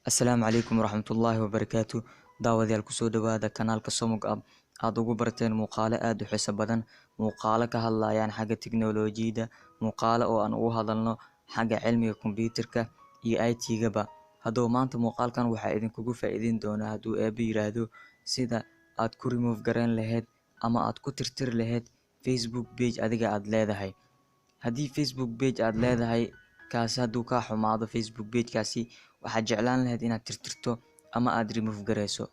Asalaamu calaykum waraxmatullaahi wabarakaatu. Daawadayaal kusoo dhawaada kanaalka Somog App. Aad ugu barateen muuqaalo aad u xiiso badan, muuqaalo ka hadlayaan xagga tiknoolajiyada, muuqaalo oo aan ugu hadalno xagga cilmiga kombiyuutarka iyo IT-gaba. Haddaba maanta muuqaalkan waxaa idinkugu faa'iideyn doonaa hadduu Eebbe yiraahdo sida aad ku remove gareyn lahayd ama aad ku tirtiri lahayd Facebook page adiga aad leedahay. Haddii Facebook page aad leedahay kaasi hadduu kaa xumaado Facebook page kaasi waxaad jeclaan lahayd inaad tirtirto ama aad remove gareyso,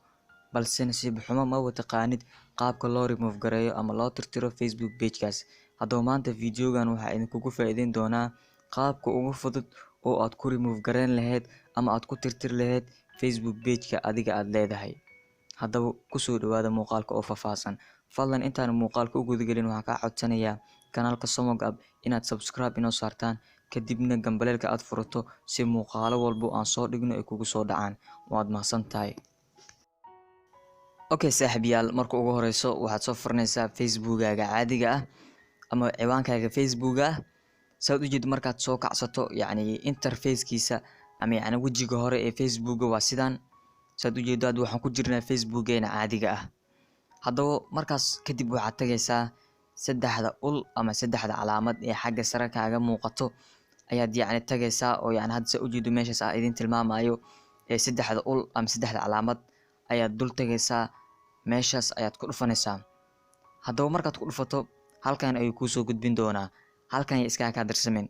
balse nasiib xumo ma taqaanid qaabka loo remove gareeyo ama loo tirtiro Facebook page kaas. Haddaba maanta videogan waxaa idinkugu faa'iideyn doonaa qaabka ugu fudud oo aad ku remove gareyn lahayd ama aad ku tirtiri lahayd Facebook page-ka adiga aad leedahay. Haddaba kusoo dhawaada muuqaalka oo faahfaahsan. Fadlan intaan muuqaalka u gudagelin waxaan kaa codsanayaa kanaalka Somog App inaad subscribe inoo saartaan kadibna gambaleelka aad furato si muuqaalo walbo aan soo dhigno ay kugu soo dhacaan. Waad mahadsantahay. Okay saaxiibayaal, marka ugu horeyso waxaad soo furanaysaa Facebook-gaaga caadiga ah ama ciwaankaaga Facebook-ga ah. Saad u jeed markaad soo kacsato interface-kiisa ama wajiga hore ee Facebook-ga waa sidaan. Saad u jeedo hadda waxaan ku jirnaa Facebook-geena caadiga ah. Haddaba markaas kadib waxaad tagaysaa saddexda ul ama saddexda calaamad ee xagga sare kaaga muuqato ayaad tagaysaa oo hadda saad u jeedo meeshaas aan idin tilmaamayo ee saddexda ul ama saddexda calaamad ayaad dul tagaysaa, meeshaas ayaad ku dhufanaysaa. Haddaba markaad ku dhufato halkan ayuu kuu soo gudbin doonaa, halkan ya iskaga kaa darsamin.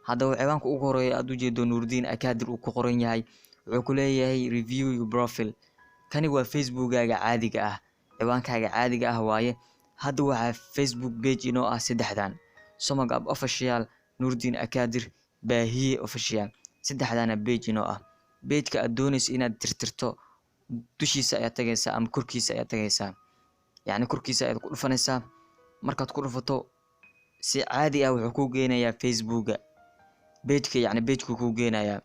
Haddaba ciwaanka ugu horeeya aad u jeedo Nuruddin Akaadir uu ku qoran yahay wuxuu ku leeyahay review your profile. Kani waa Facebook-gaaga caadiga ah, ciwaankaaga caadiga ah waaye. Hadda waxaa Facebook page inoo ah saddexdan: Somog App Official, Nuruddin Akaadir, Baahiye Official. Saddexdana page inoo ah. Page-ka aad doonayso inaad tirtirto dushiisa ayaad tagaysaa ama korkiisa ayaad tagaysaa. Korkiisa ayaad ku dhufanaysaa. Markaad ku dhufato si caadi ah wuxuu kuu geynayaa Facebook-ga. Page-ka page-ku kuu geynayaa.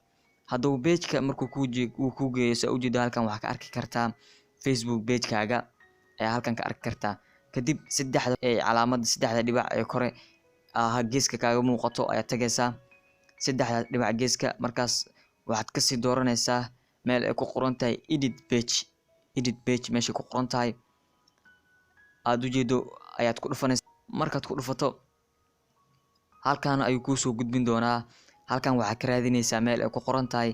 Haddaba page-ka markuu kuu geeyo saa u jeedo halkan waxaa ka arki kartaa Facebook page-kaaga ayaa halkan ka arki kartaa. Kadib saddexda calaamada saddexda dhibac ee kore geeska kaaga muuqato ayaad tagaysaa. Saddexda dhibac geeska markaas waxaad ka sii dooranaysaa meel ay ku qoran tahay edit page meesha ku qoran tahay aad u jeedo ayaad ku dhufanaysaa. Markaad ku dhufato halkan ayuu kuu soo gudbin doonaa. Halkan waxaad ka raadinaysaa meel ay ku qoran tahay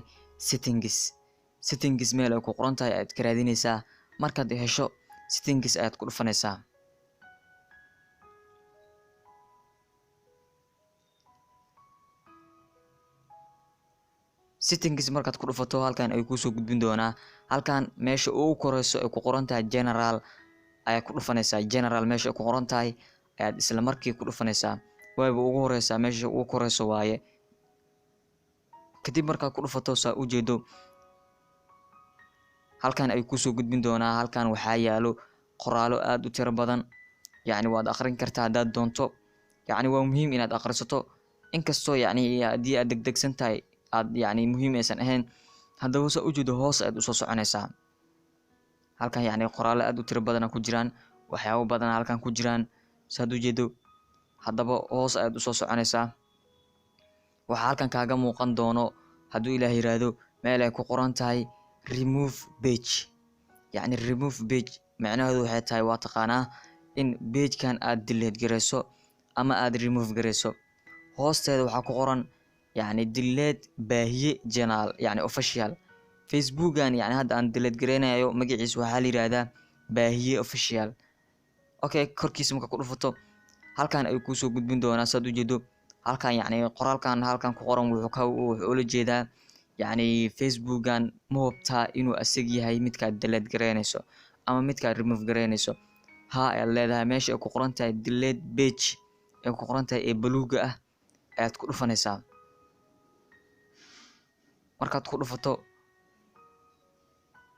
settings meel ay ku qoran tahay ayaad ka raadinaysaa. Markaad hesho settings ayaad ku dhufanaysaa. Settings markaad ku dhufato halkan ayuu kuu soo gudbin doonaa. Halkan meesha ugu koreyso ay ku qoran tahay general ayaad ku dhufanaysaa. General meesha ay ku qoran tahay ayaad isla markii ku dhufanaysaa. Wayba ugu horeysaa meesha ugu koreyso waaye. Kadib markaad ku dhufato saa u jeedo halkan ayuu kuu soo gudbin doonaa. Halkan waxaa yaalo qoraalo aad u tiro badan, waad akhrin kartaa haddaad doonto. Waa muhiim inaad akhrisato inkastoo haddii aad degdegsan tahay aad muhiim aysan ahayn. Haddaba saa u jeedo hoos ayaad usoo soconaysaa. Halkan qoraalo aad u tiro badan ku jiraan, waxyaabo badan halkan ku jiraan saad u jeedo. Haddaba hoos ayaad usoo soconaysaa. Waxaa halkan kaaga muuqan doono hadduu Ilaahay yiraahdo meel ay ku qoran tahay remove page. Remove page macnaheedu waxay tahay waa taqaanaa in page-kan aad delete gareyso ama aad remove gareyso. Hoosteeda waxaa ku qoran delete Baahiye channel official. Facebook-gan hadda aan delete gareynayo magaciisa waxaa la yiraahdaa Baahiye Official. Okay, korkiisa marka ku dhufato halkan ayuu kuu soo gudbin doonaa saad u jeedo. Halkan qoraalkan halkan ku qoran wuxuu ula jeedaa Facebook-gan ma hubtaa inuu asag yahay midkaad delete gareynayso ama midkaad remove gareynayso. Haa ayaad leedahay. Meesha ay ku qoran tahay delete page ay ku qoran tahay ee buluugga ah ayaad ku dhufanaysaa. Markaad ku dhufato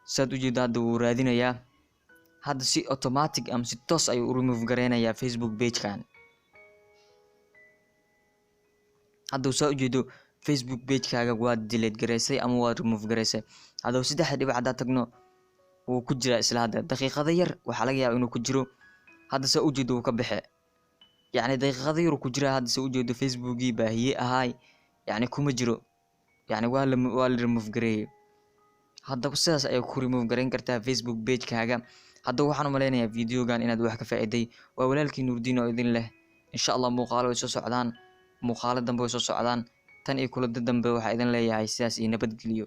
saad u jeedo hadda wuu raadinayaa. Hadda si automatic ama si toos ayuu u remove gareynayaa Facebook page-kan. Hadda saa u jeedo Facebook page-kaaga waad delete gareysay ama waad remove gareysay. Haddaba saddexda dhibac haddaad tagno wuu ku jiraa isla hadda. Daqiiqado yar waxaa laga yaabaa inuu ku jiro. Hadda saa u jeedo wuu ka baxe. Daqiiqado yar ku jiraa. Hadda saa u jeedo Facebook-gii Baahiye ahaay kuma jiro. waa la remove gareeyay. haddaba sidaas ayaa ku remove gareyn kartaa Facebook page-kaaga. haddaba waxaan u maleynayaa videogan inaad wax ka faa'iiday. waa walaalkii Nuurdiin oo idin leh insha Allah muuqaalo way soo socdaan, muuqaalo dambe way soo socdaan. tan iyo kulanti dambe waxaa idin leeyahay sidaas iyo nabadgelyo.